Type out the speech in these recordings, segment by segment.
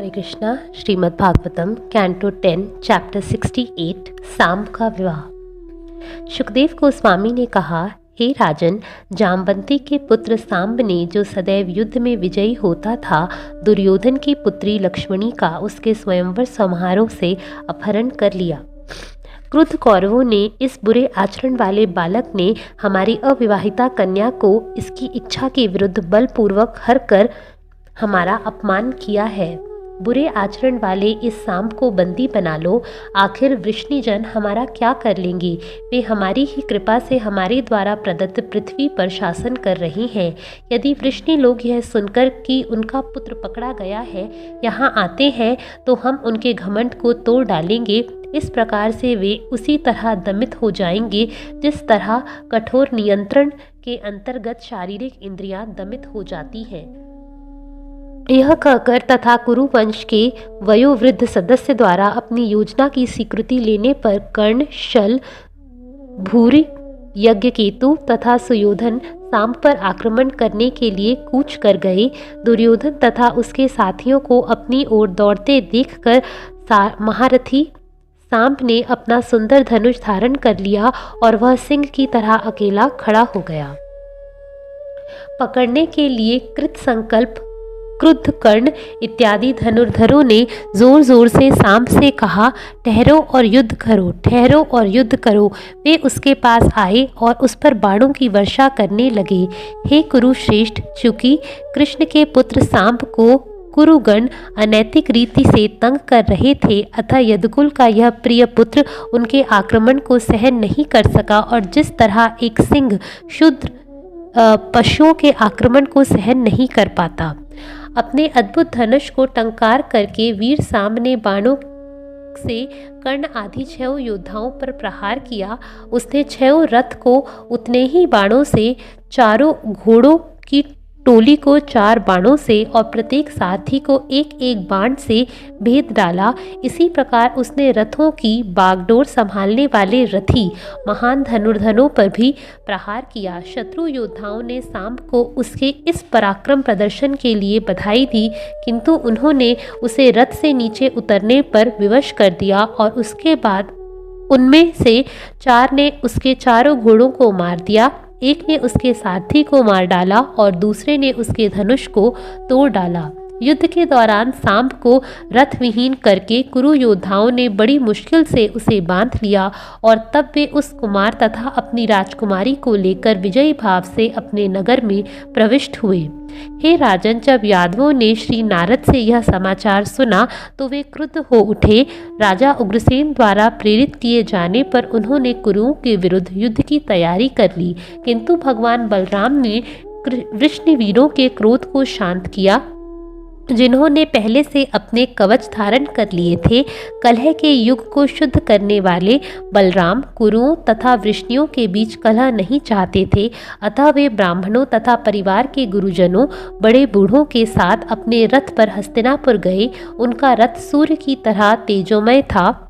हरे Krishna. Shrimad Bhagavatam canto 10 chapter 68 Samba का विवाह। सुखदेव गोस्वामी ने कहा, हे राजन, जामवंती के पुत्र सांब ने जो सदैव युद्ध में विजयी होता था, दुर्योधन की पुत्री लक्ष्मणी का उसके स्वयंवर समारोह से अपहरण कर लिया। क्रुद्ध कौरवों ने, इस बुरे आचरण वाले बालक ने हमारी अविवाहिता कन्या को इसकी इच्छा के विरुद्ध बलपूर्वक हर कर हमारा अपमान किया है। बुरे आचरण वाले इस सांब को बंदी बना लो। आखिर वृष्णिजन हमारा क्या कर लेंगे? वे हमारी ही कृपा से हमारे द्वारा प्रदत्त पृथ्वी पर शासन कर रहे हैं। यदि वृष्णि लोग यह सुनकर कि उनका पुत्र पकड़ा गया है यहाँ आते हैं तो हम उनके घमंड को तोड़ डालेंगे। इस प्रकार से वे उसी तरह दमित हो जाएंगे जिस तरह कठोर नियंत्रण के अंतर्गत शारीरिक इंद्रियां दमित हो जाती हैं। यह कहकर तथा कुरुवंश के वयोवृद्ध सदस्य द्वारा अपनी योजना की स्वीकृति लेने पर कर्ण, शल, भूरि, यज्ञकेतु तथा सुयोधन सांब पर आक्रमण करने के लिए कूच कर गए। दुर्योधन तथा उसके साथियों को अपनी ओर दौड़ते देखकर महारथी सांब ने अपना सुंदर धनुष धारण कर लिया और वह सिंह की तरह अकेला खड़ा हो गया। पकड़ने के लिए कृत संकल्प क्रुद्ध कर्ण इत्यादि धनुर्धरों ने जोर जोर से सांब से कहा, ठहरो और युद्ध करो, ठहरो और युद्ध करो। वे उसके पास आए और उस पर बाणों की वर्षा करने लगे। हे कुरुश्रेष्ठ, चूंकि कृष्ण के पुत्र सांब को कुरुगण अनैतिक रीति से तंग कर रहे थे, अतः यदुकुल का यह प्रिय पुत्र उनके आक्रमण को सहन नहीं कर सका और जिस तरह एक सिंह शूद्र पशुओं के आक्रमण को सहन नहीं कर पाता, अपने अद्भुत धनुष को टंकार करके वीर सांब ने बाणों से कर्ण आदि 6 योद्धाओं पर प्रहार किया। उसने 6 रथ को उतने ही बाणों से, 4 घोड़ों की टोली को 4 बाणों से और प्रत्येक सारथी को एक एक बाण से भेद डाला। इसी प्रकार उसने रथों की बागडोर संभालने वाले रथी महान धनुर्धनों पर भी प्रहार किया। शत्रु योद्धाओं ने सांब को उसके इस पराक्रम प्रदर्शन के लिए बधाई दी, किंतु उन्होंने उसे रथ से नीचे उतरने पर विवश कर दिया और उसके बाद उनमें से 4 ने उसके 4 घोड़ों को मार दिया, एक ने उसके सारथी को मार डाला और दूसरे ने उसके धनुष को तोड़ डाला। युद्ध के दौरान सांब को रथ विहीन करके कुरु योद्धाओं ने बड़ी मुश्किल से उसे बांध लिया और तब वे उस कुमार तथा अपनी राजकुमारी को लेकर विजयी भाव से अपने नगर में प्रविष्ट हुए। हे राजन, जब यादवों ने श्री नारद से यह समाचार सुना तो वे क्रुद्ध हो उठे। राजा उग्रसेन द्वारा प्रेरित किए जाने पर उन्होंने कुरुओं के विरुद्ध युद्ध की तैयारी कर ली, किंतु भगवान बलराम ने वृष्णिवीरों के क्रोध को शांत किया, जिन्होंने पहले से अपने कवच धारण कर लिए थे। कलह के युग को शुद्ध करने वाले बलराम कुरुओं तथा वृष्णियों के बीच कलह नहीं चाहते थे, अतः वे ब्राह्मणों तथा परिवार के गुरुजनों, बड़े बूढ़ों के साथ अपने रथ पर हस्तिनापुर गए। उनका रथ सूर्य की तरह तेजोमय था।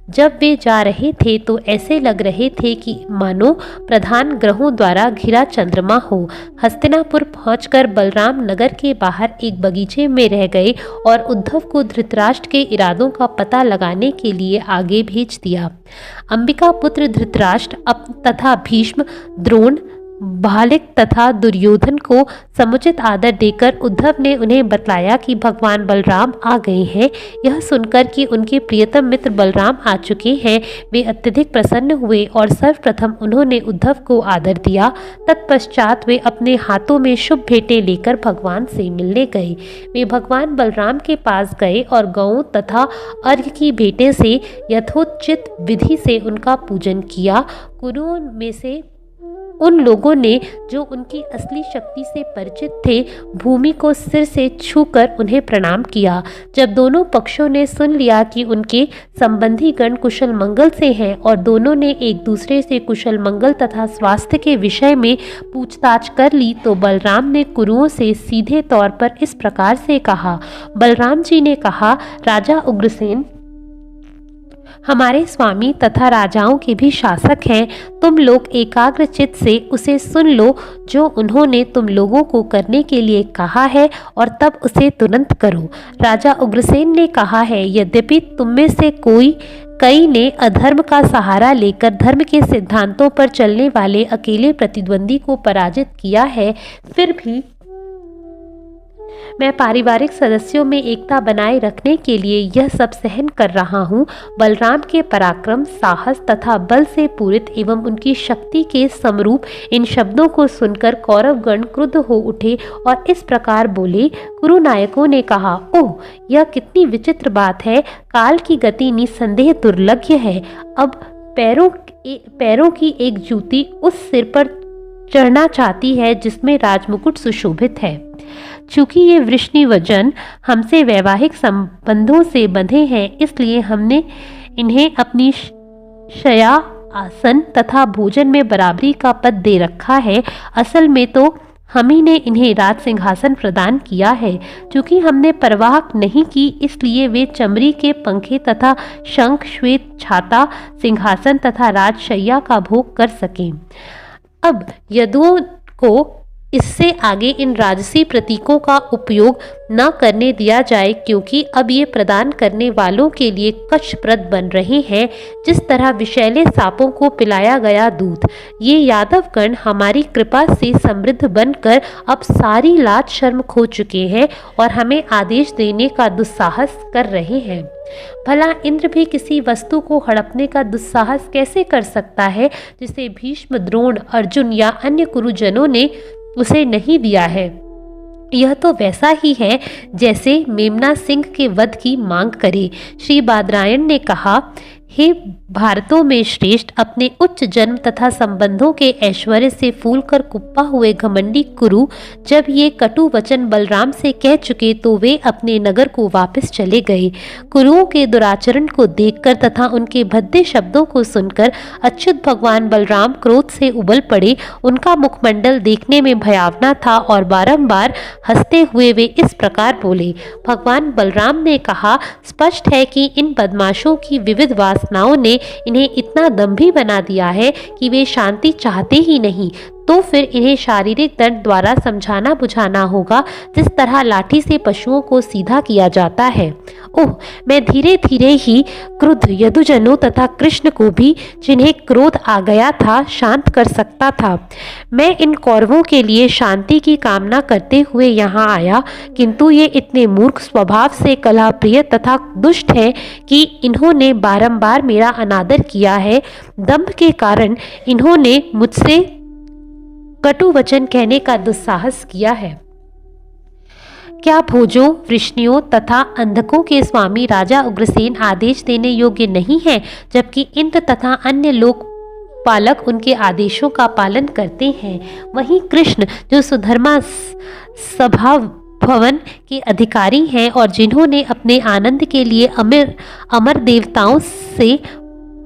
जब वे जा रहे थे तो ऐसे लग रहे थे कि मानो प्रधान ग्रहों द्वारा घिरा चंद्रमा हो। हस्तिनापुर पहुंचकर बलराम नगर के बाहर एक बगीचे में रह गए और उद्धव को धृतराष्ट्र के इरादों का पता लगाने के लिए आगे भेज दिया। अंबिका पुत्र धृतराष्ट्र तथा भीष्म, द्रोण, भालिक तथा दुर्योधन को समुचित आदर देकर उद्धव ने उन्हें बतलाया कि भगवान बलराम आ गए हैं। यह सुनकर कि उनके प्रियतम मित्र बलराम आ चुके हैं, वे अत्यधिक प्रसन्न हुए और सर्वप्रथम उन्होंने उद्धव को आदर दिया। तत्पश्चात वे अपने हाथों में शुभ भेंटें लेकर भगवान से मिलने गए। वे भगवान बलराम के पास गए और गौओं तथा अर्घ्य की भेंटें से यथोचित विधि से उनका पूजन किया। कुरुओं में से उन लोगों ने जो उनकी असली शक्ति से परिचित थे, भूमि को सिर से छूकर उन्हें प्रणाम किया। जब दोनों पक्षों ने सुन लिया कि उनके संबंधी गण कुशल मंगल से हैं और दोनों ने एक दूसरे से कुशल मंगल तथा स्वास्थ्य के विषय में पूछताछ कर ली, तो बलराम ने कुरुओं से सीधे तौर पर इस प्रकार से कहा। बलराम जी ने कहा, राजा उग्रसेन, हमारे स्वामी तथा राजाओं के भी शासक हैं। तुम लोग एकाग्र चित्त से उसे सुन लो जो उन्होंने तुम लोगों को करने के लिए कहा है और तब उसे तुरंत करो। राजा उग्रसेन ने कहा है, यद्यपि तुम में से कई ने अधर्म का सहारा लेकर धर्म के सिद्धांतों पर चलने वाले अकेले प्रतिद्वंदी को पराजित किया है, फिर भी मैं पारिवारिक सदस्यों में एकता बनाए रखने के लिए यह सब सहन कर रहा हूँ। बलराम के पराक्रम, साहस तथा बल से पूरित एवं उनकी शक्ति के समरूप इन शब्दों को सुनकर कौरवगण क्रुद्ध हो उठे और इस प्रकार बोले। कुरु नायकों ने कहा, ओह, यह कितनी विचित्र बात है। काल की गति निसंदेह दुर्लभ्य है। अब पैरों की एक जूती उस सिर पर चढ़ना चाहती है जिसमें राजमुकुट सुशोभित है। चूंकि ये वृष्णिवजन हमसे वैवाहिक संबंधों से बंधे हैं, इसलिए हमने इन्हें अपनी शया, आसन तथा भोजन में बराबरी का पद दे रखा है। असल में तो हम ही ने इन्हें राज सिंहासन प्रदान किया है। चूंकि हमने परवाह नहीं की, इसलिए वे चमड़ी के पंखे तथा शंख, श्वेत छाता, सिंहासन तथा राजशैया का भोग कर सकें। अब यदुओं को इससे आगे इन राजसी प्रतीकों का उपयोग न करने दिया जाए, क्योंकि अब ये प्रदान करने वालों के लिए कष्टप्रद बन रहे हैं, जिस तरह विषैले सांपों को पिलाया गया दूध। ये यादवगण हमारी कृपा से समृद्ध बनकर अब सारी लाज शर्म खो चुके हैं और हमें आदेश देने का दुस्साहस कर रहे हैं। भला इंद्र भी किसी वस्तु को हड़पने का दुस्साहस कैसे कर सकता है जिसे भीष्म, द्रोण, अर्जुन या अन्य कुरुजनों ने उसे नहीं दिया है। यह तो वैसा ही है जैसे मेमना सिंह के वध की मांग करे। श्री बादरायण ने कहा, हे भारतों में श्रेष्ठ, अपने उच्च जन्म तथा संबंधों के ऐश्वर्य से फूलकर कुप्पा हुए घमंडी कुरु जब ये कटु वचन बलराम से कह चुके तो वे अपने नगर को वापस चले गए। कुरुओं के दुराचरण को देखकर तथा उनके भद्दे शब्दों को सुनकर अच्युत भगवान बलराम क्रोध से उबल पड़े। उनका मुखमंडल देखने में भयावना था और बारंबार हंसते हुए वे इस प्रकार बोले। भगवान बलराम ने कहा, स्पष्ट है कि इन बदमाशों की विविध वासनाओं ने इन्हें इतना दंभी बना दिया है कि वे शांति चाहते ही नहीं। तो फिर इन्हें शारीरिक दंड द्वारा समझाना बुझाना होगा, जिस तरह लाठी से पशुओं को सीधा किया जाता है। ओह, मैं धीरे धीरे ही क्रुद्ध यदुजनों तथा कृष्ण को भी, जिन्हें क्रोध आ गया था, शांत कर सकता था। मैं इन कौरवों के लिए शांति की कामना करते हुए यहाँ आया, किंतु ये इतने मूर्ख स्वभाव से कलह प्रिय तथा दुष्ट है कि इन्होंने बारंबार मेरा अनादर किया है। दंभ के कारण इन्होंने मुझसे कटु वचन कहने का दुस्साहस किया है। क्या भोजों, वृष्णियों तथा अंधकों के स्वामी राजा उग्रसेन आदेश देने योग्य नहीं है, जबकि इंद्र तथा अन्य लोक पालक उनके आदेशों का पालन करते हैं। वहीं कृष्ण, जो सुधर्मा स्वभाव भवन के अधिकारी हैं और जिन्होंने अपने आनंद के लिए अमर देवताओं से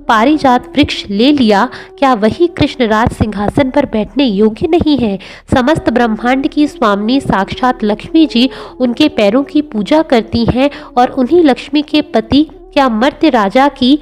पारिजात वृक्ष ले लिया, क्या वही कृष्ण राज सिंहासन पर बैठने योग्य नहीं है? समस्त ब्रह्मांड की स्वामिनी साक्षात लक्ष्मी जी उनके पैरों की पूजा करती हैं और उन्हीं लक्ष्मी के पति क्या मर्त्य राजा की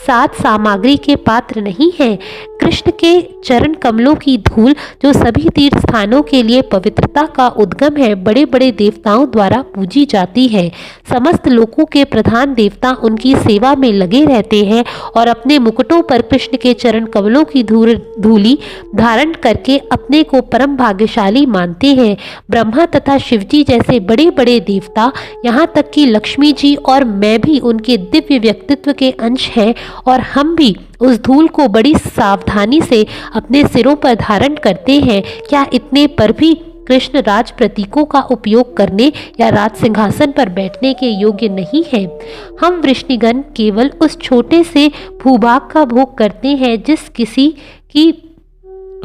सात सामग्री के पात्र नहीं हैं? कृष्ण के चरण कमलों की धूल, जो सभी तीर्थ स्थानों के लिए पवित्रता का उद्गम है, बड़े बड़े देवताओं द्वारा पूजी जाती है। समस्त लोकों के प्रधान देवता उनकी सेवा में लगे रहते हैं और अपने मुकुटों पर कृष्ण के चरण कमलों की धूली धारण करके अपने को परम भाग्यशाली मानते हैं। ब्रह्मा तथा शिवजी जैसे बड़े बड़े देवता, यहाँ तक कि लक्ष्मी जी और मैं भी उनके दिव्य व्यक्तित्व के अंश हैं और हम भी उस धूल को बड़ी सावधानी से अपने सिरों पर धारण करते हैं। क्या इतने पर भी कृष्ण राज प्रतीकों का उपयोग करने या राज सिंहासन पर बैठने के योग्य नहीं है? हम वृष्णिगण केवल उस छोटे से भूभाग का भोग करते हैं जिस किसी की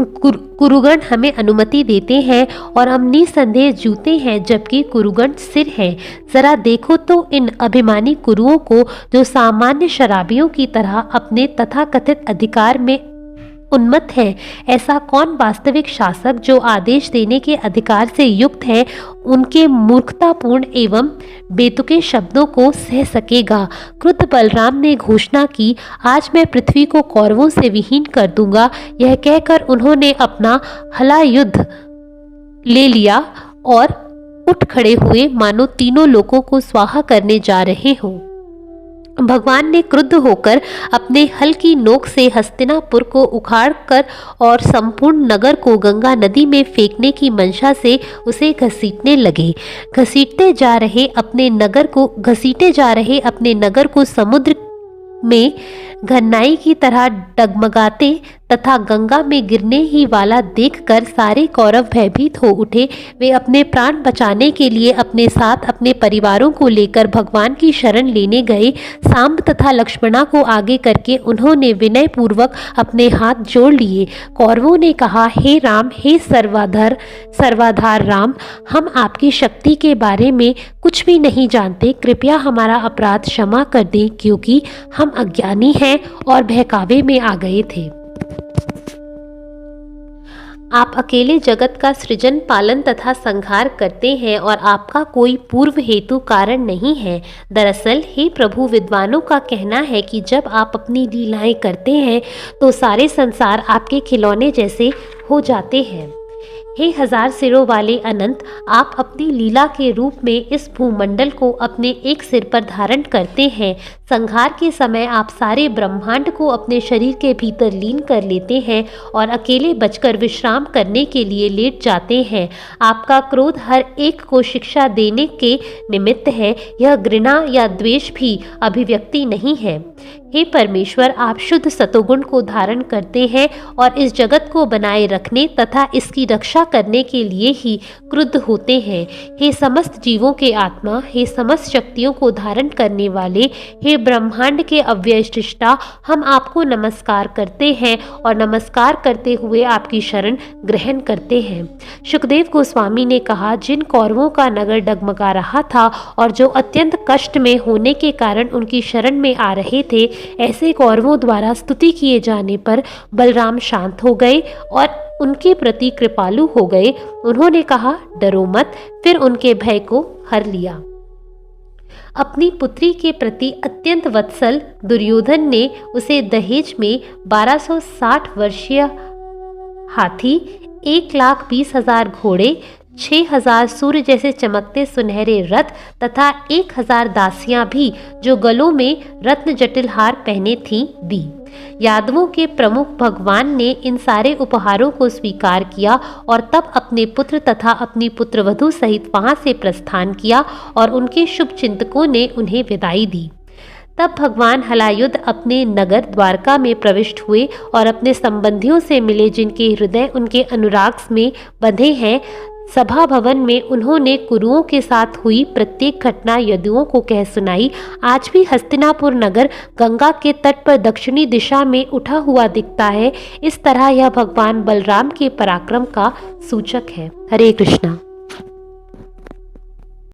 कुरुगण हमें अनुमति देते हैं और हम निसंदेह जूते हैं, जबकि कुरुगण सिर है। जरा देखो तो इन अभिमानी कुरुओं को, जो सामान्य शराबियों की तरह अपने तथाकथित अधिकार में उन्मत्त हैं। ऐसा कौन वास्तविक शासक जो आदेश देने के अधिकार से युक्त है उनके मूर्खतापूर्ण एवं बेतुके शब्दों को सह सकेगा। क्रुद्ध बलराम ने घोषणा की, आज मैं पृथ्वी को कौरवों से विहीन कर दूंगा। यह कहकर उन्होंने अपना हलायुद्ध ले लिया और उठ खड़े हुए मानो तीनों लोगों को स्वाहा करने जा रहे हों। भगवान ने क्रुद्ध होकर अपने हल की नोक से हस्तिनापुर को उखाड़कर और संपूर्ण नगर को गंगा नदी में फेंकने की मंशा से उसे घसीटने लगे। घसीटे जा रहे अपने नगर को समुद्र में घनाई की तरह डगमगाते तथा गंगा में गिरने ही वाला देखकर सारे कौरव भयभीत हो उठे। वे अपने प्राण बचाने के लिए अपने साथ अपने परिवारों को लेकर भगवान की शरण लेने गए। सांब तथा लक्ष्मणा को आगे करके उन्होंने विनय पूर्वक अपने हाथ जोड़ लिए। कौरवों ने कहा, हे राम, हे सर्वाधार राम, हम आपकी शक्ति के बारे में कुछ भी नहीं जानते। कृपया हमारा अपराध क्षमा कर दें, क्योंकि हम अज्ञानी हैं और बहकावे में आ गए थे। आप अकेले जगत का सृजन, पालन तथा संहार करते हैं और आपका कोई पूर्व हेतु कारण नहीं है। दरअसल हे प्रभु, विद्वानों का कहना है कि जब आप अपनी लीलाएं करते हैं तो सारे संसार आपके खिलौने जैसे हो जाते हैं। हे हजार सिरों वाले अनंत, आप अपनी लीला के रूप में इस भूमंडल को अपने एक सिर पर धारण करते हैं। संहार के समय आप सारे ब्रह्मांड को अपने शरीर के भीतर लीन कर लेते हैं और अकेले बचकर विश्राम करने के लिए लेट जाते हैं। आपका क्रोध हर एक को शिक्षा देने के निमित्त है। यह घृणा या द्वेष भी अभिव्यक्ति नहीं है। हे परमेश्वर, आप शुद्ध सतोगुण को धारण करते हैं और इस जगत को बनाए रखने तथा इसकी रक्षा करने के लिए ही क्रुद्ध होते हैं। हे समस्त जीवों के आत्मा, हे समस्त शक्तियों को धारण करने वाले, हे ब्रह्मांड के अव्यय सृष्टा, हम आपको नमस्कार करते हैं और नमस्कार करते हुए आपकी शरण ग्रहण करते हैं। शुकदेव गोस्वामी ने कहा, जिन कौरवों का नगर डगमगा रहा था और जो अत्यंत कष्ट में होने के कारण उनकी शरण में आ रहे थे, ऐसे कौरवों द्वारा स्तुति किए जाने पर बलराम शांत हो गए और उनके प्रति कृपालु हो गए। उन्होंने कहा, डरो मत। फिर उनके भय को हर लिया। अपनी पुत्री के प्रति अत्यंत वत्सल दुर्योधन ने उसे दहेज में 1260 वर्षीय हाथी, 1,20,000 घोड़े, 6,000 सूर्य जैसे चमकते सुनहरे रथ तथा 1,000 दासियां भी जो गलों में रत्न जटिल हार पहने थीं, दी। यादवों के प्रमुख भगवान ने इन सारे उपहारों को स्वीकार किया और तब अपने पुत्र तथा अपनी पुत्रवधू सहित वहां से प्रस्थान किया और उनके शुभ चिंतकों ने उन्हें विदाई दी। तब भगवान हलायुद्ध अपने नगर द्वारका में प्रविष्ट हुए और अपने संबंधियों से मिले, जिनके हृदय उनके अनुराग में बंधे हैं। सभा भवन में उन्होंने कुरुओं के साथ हुई प्रत्येक घटना यदुओं को कह सुनाई। आज भी हस्तिनापुर नगर गंगा के तट पर दक्षिणी दिशा में उठा हुआ दिखता है। इस तरह यह भगवान बलराम के पराक्रम का सूचक है। हरे कृष्णा।